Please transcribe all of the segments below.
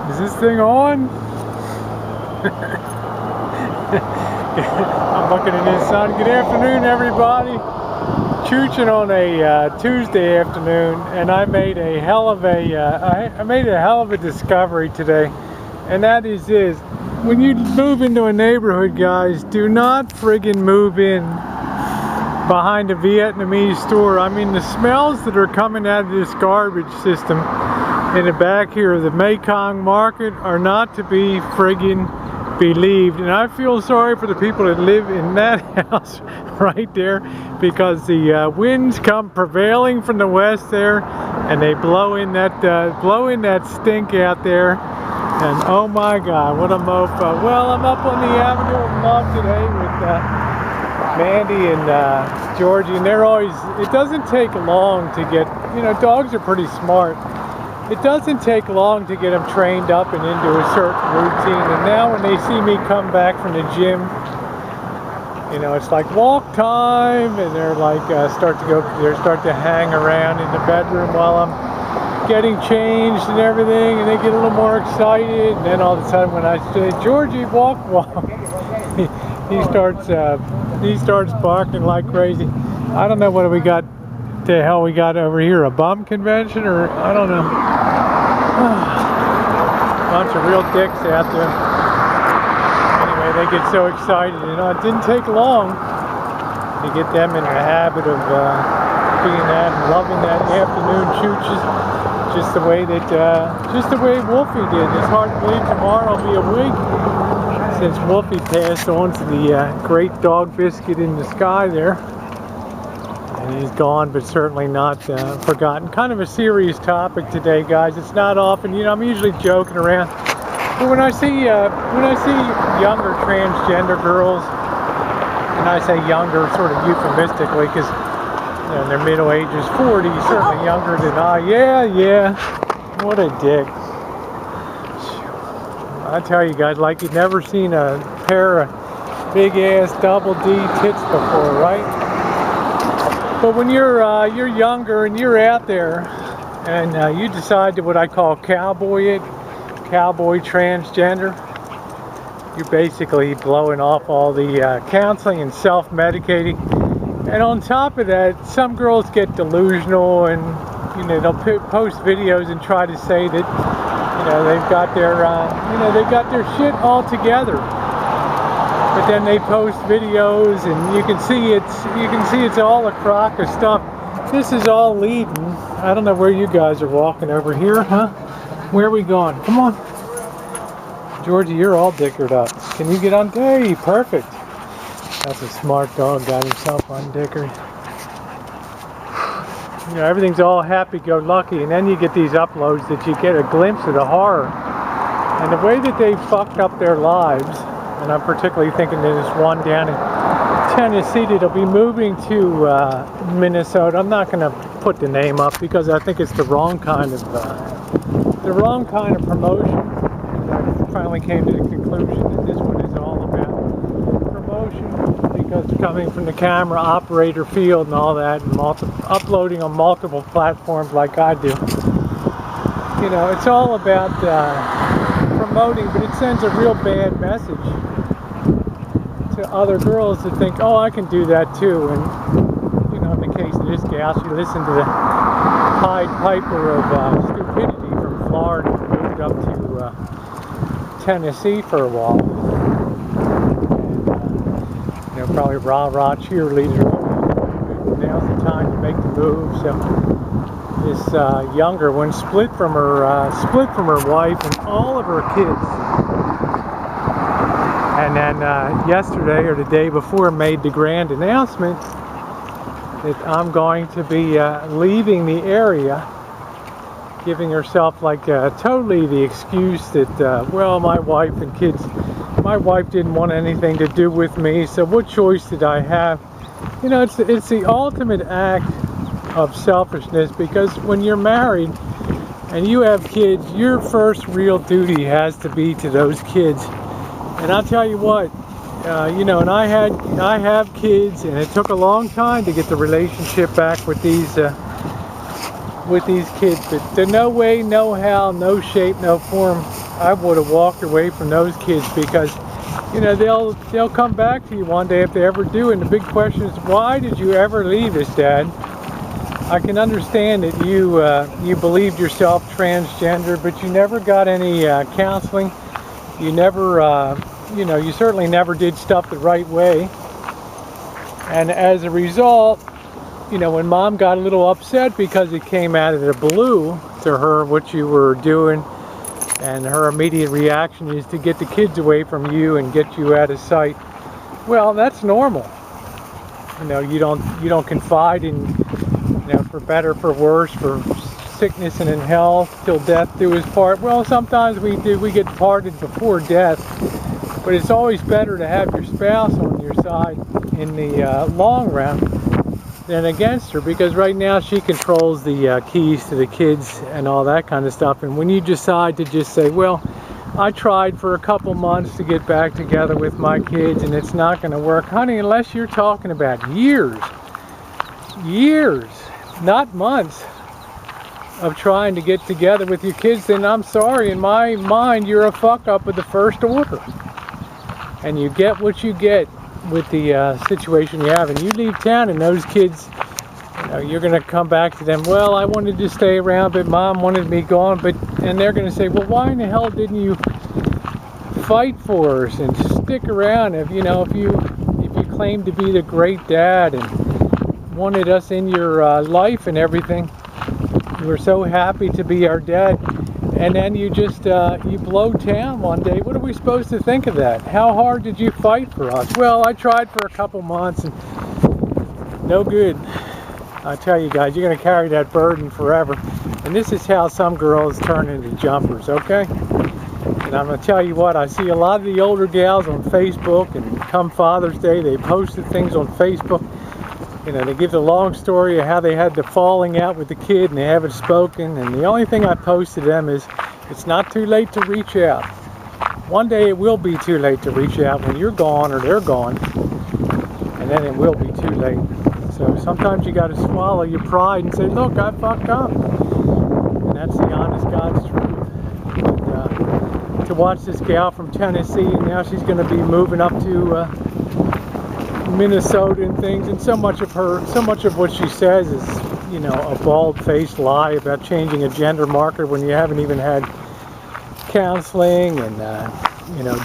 Is this thing on? I'm looking at this sun. Good afternoon, everybody. Chooching on a Tuesday afternoon, and I made a hell of a discovery today, and that is this: when you move into a neighborhood, guys, do not friggin' move in behind a Vietnamese store. I mean, the smells that are coming out of this garbage system in the back here of the Mekong market are not to be friggin' believed. And I feel sorry for the people that live in that house right there, because the winds come prevailing from the west there, and they blow in that stink out there. And oh my God, what a mofo. Well, I'm up on the Avenue of Love today with Mandy and Georgie, and they're always, it doesn't take long to get, you know, dogs are pretty smart. It doesn't take long to get them trained up and into a certain routine, and now when they see me come back from the gym, you know, it's like walk time, and they're like start to hang around in the bedroom while I'm getting changed and everything, and they get a little more excited, and then all of a sudden when I say, Georgie, walk, he starts barking like crazy. I don't know what we got, the hell we got over here, a bum convention, or I don't know. Bunch of real dicks out there. Anyway, they get so excited, you know, it didn't take long to get them in the habit of being that and loving that afternoon chooches, just the way Wolfie did. It's hard to believe tomorrow will be a week since Wolfie passed on to the great dog biscuit in the sky there. And he's gone, but certainly not forgotten. Kind of a serious topic today, guys. It's not often, you know, I'm usually joking around, but when I see younger transgender girls, and I say younger sort of euphemistically, because you know, in their middle ages, 40, certainly younger than I. Yeah, what a dick. I tell you guys, like you've never seen a pair of big ass double D tits before, right? But when you're younger and you're out there and you decide to what I call cowboy transgender, you're basically blowing off all the counseling and self-medicating. And on top of that, some girls get delusional, and you know, they'll post videos and try to say that, you know, they've got their shit all together. But then they post videos, and you can see it's all a crock of stuff. This is all leading. I don't know where you guys are walking over here, huh? Where are we going? Come on, Georgie, you're all dickered up. Can you get on? Hey, perfect. That's a smart dog. Got himself undickered. You know, everything's all happy-go-lucky, and then you get these uploads that you get a glimpse of the horror and the way that they fucked up their lives. And I'm particularly thinking of this one down in Tennessee that'll be moving to Minnesota. I'm not going to put the name up because I think it's the wrong kind of promotion. And I finally came to the conclusion that this one is all about promotion, because it's coming from the camera operator field and all that, and uploading on multiple platforms like I do. You know, it's all about promoting, but it sends a real bad message to other girls that think, oh, I can do that too. And you know, in the case of this gal, she listened to the Pied Piper of stupidity from Florida, and moved up to Tennessee for a while. And, you know, probably rah-rah cheerleader. Now's the time to make the move. So this younger one split from her wife and all of her kids. And then yesterday or the day before made the grand announcement that I'm going to be leaving the area, giving herself like totally the excuse that, well, my wife didn't want anything to do with me, so what choice did I have? You know, it's the ultimate act of selfishness, because when you're married and you have kids, your first real duty has to be to those kids. And I'll tell you what, you know, and I have kids, and it took a long time to get the relationship back with these with these kids, but there's no way, no how, no shape, no form I would have walked away from those kids, because you know they'll come back to you one day if they ever do. And the big question is, why did you ever leave us, Dad? I can understand that you believed yourself transgender, but you never got any counseling. You never, you certainly never did stuff the right way. And as a result, when Mom got a little upset because it came out of the blue to her what you were doing, and her immediate reaction is to get the kids away from you and get you out of sight. Well, that's normal. You don't confide in, for better, for worse, for sickness and in health, till death do us part. Well, sometimes we do. We get parted before death, but it's always better to have your spouse on your side in the long run than against her, because right now she controls the keys to the kids and all that kind of stuff. And when you decide to just say, well, I tried for a couple months to get back together with my kids and it's not going to work, honey, unless you're talking about years, not months of trying to get together with your kids, then I'm sorry, in my mind you're a fuck up of the first order, and you get what you get with the situation you have. And you leave town and those kids, you're going to come back to them, well, I wanted to stay around but Mom wanted me gone, and they're going to say, well, why in the hell didn't you fight for us and stick around if you claim to be the great dad and wanted us in your life and everything? You were so happy to be our dad, and then you just you blow town one day. What are we supposed to think of that? How hard did you fight for us? Well, I tried for a couple months and no good. I tell you guys, you're going to carry that burden forever. And this is how some girls turn into jumpers, okay? And I'm going to tell you what, I see a lot of the older gals on Facebook, and come Father's Day, they posted things on Facebook. They give the long story of how they had the falling out with the kid and they haven't spoken. And the only thing I post to them is, it's not too late to reach out. One day it will be too late to reach out when you're gone or they're gone. And then it will be too late. So sometimes you got to swallow your pride and say, look, I fucked up. And that's the honest God's truth. And, to watch this gal from Tennessee, and now she's going to be moving up to Minnesota and things, and so much of what she says is, a bald-faced lie about changing a gender marker when you haven't even had counseling and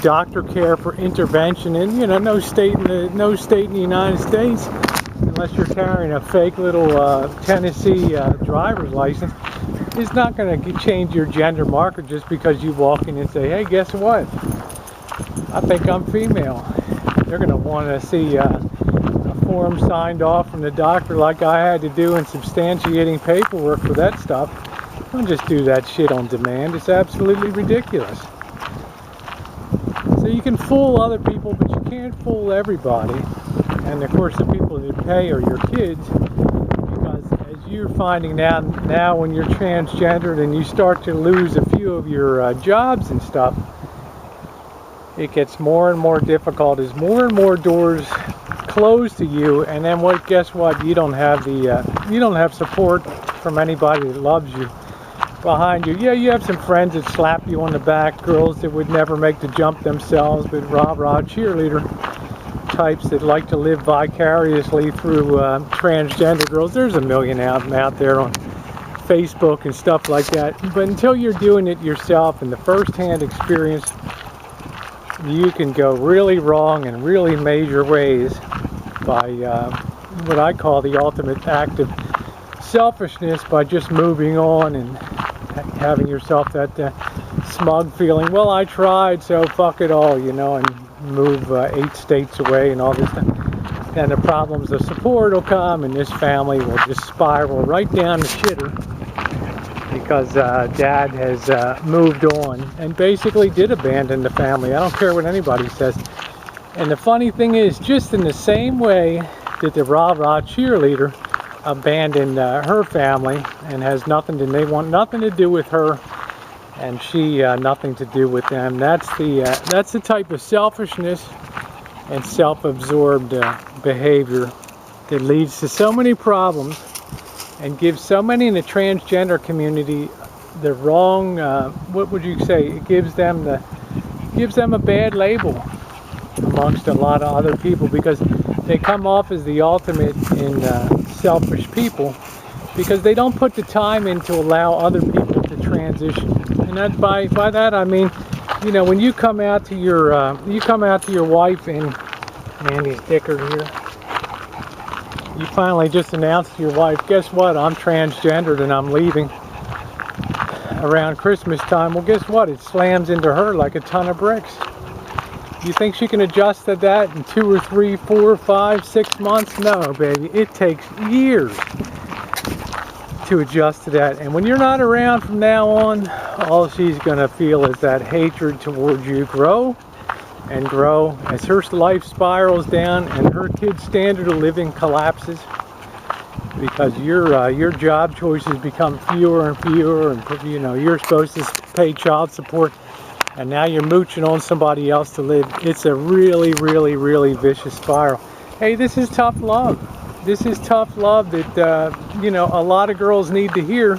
doctor care for intervention. And no state in the United States, unless you're carrying a fake little Tennessee driver's license, is not going to change your gender marker just because you walk in and say, hey, guess what? I think I'm female. They're going to want to see a form signed off from the doctor like I had to do, and substantiating paperwork for that stuff. Don't just do that shit on demand. It's absolutely ridiculous. So you can fool other people, but you can't fool everybody. And of course the people that pay are your kids, because as you're finding out now when you're transgendered and you start to lose a few of your jobs and stuff, it gets more and more difficult as more and more doors close to you. And then guess what? You don't have support from anybody that loves you behind you. Yeah, you have some friends that slap you on the back, girls that would never make the jump themselves, but rah-rah cheerleader types that like to live vicariously through transgender girls. There's a million out there on Facebook and stuff like that. But until you're doing it yourself in the first-hand experience, you can go really wrong in really major ways by what I call the ultimate act of selfishness, by just moving on and having yourself that smug feeling, well, I tried, so fuck it all, and move 8 states away and all this stuff. And the problems of support will come, and this family will just spiral right down the shitter, because Dad has moved on and basically did abandon the family. I don't care what anybody says. And the funny thing is, just in the same way that the rah-rah cheerleader abandoned her family and they want nothing to do with her, and she nothing to do with them. That's the type of selfishness and self-absorbed behavior that leads to so many problems and gives so many in the transgender community the wrong, what would you say, it gives them a bad label amongst a lot of other people, because they come off as the ultimate in selfish people, because they don't put the time in to allow other people to transition. And that, by that I mean, you know, when you come out to your wife, and Andy's dicker here, you finally just announced to your wife, guess what, I'm transgendered and I'm leaving around Christmas time. Well, guess what, it slams into her like a ton of bricks. You think she can adjust to that in 2 or 3, 4, 5, 6 months? No, baby, it takes years to adjust to that. And when you're not around from now on, all she's gonna feel is that hatred towards you grow and grow as her life spirals down and her kid's standard of living collapses, because your job choices become fewer and fewer, and you know, you're supposed to pay child support, and now you're mooching on somebody else to live. It's a really, really, really vicious spiral. Hey, this is tough love. This is tough love that, you know, a lot of girls need to hear,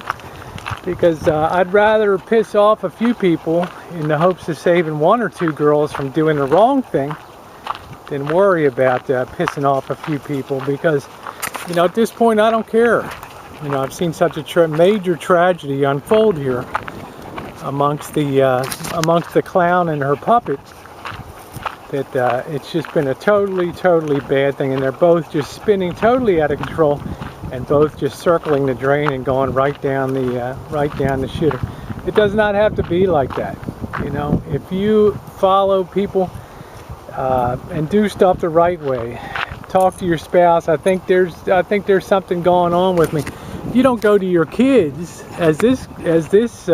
because I'd rather piss off a few people in the hopes of saving 1 or 2 girls from doing the wrong thing than worry about pissing off a few people, because, you know, at this point I don't care. You know, I've seen such a major tragedy unfold here amongst the clown and her puppet, that it's just been a totally bad thing, and they're both just spinning totally out of control, and both just circling the drain and going right down the shitter. It does not have to be like that. You know, if you follow people and do stuff the right way, talk to your spouse. I think there's something going on with me. You don't go to your kids, as this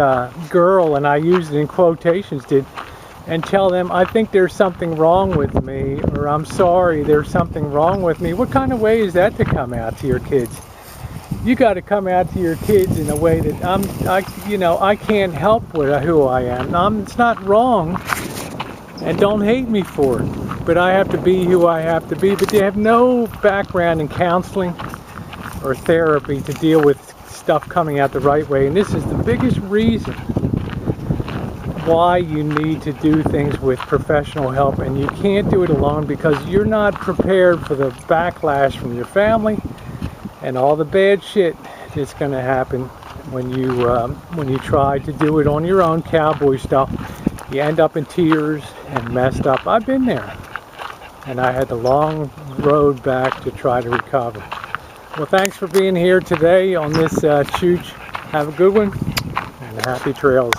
girl, and I used it in quotations, did, and tell them, I think there's something wrong with me, or I'm sorry, there's something wrong with me. What kind of way is that to come out to your kids? You got to come out to your kids in a way that I can't help with who I am. It's not wrong, and don't hate me for it, but I have to be who I have to be. But they have no background in counseling or therapy to deal with stuff coming out the right way, and this is the biggest reason why you need to do things with professional help, and you can't do it alone, because you're not prepared for the backlash from your family and all the bad shit that's going to happen when you try to do it on your own, cowboy style. You end up in tears and messed up. I've been there, and I had the long road back to try to recover. Well, thanks for being here today on this Chooch. Have a good one, and happy trails.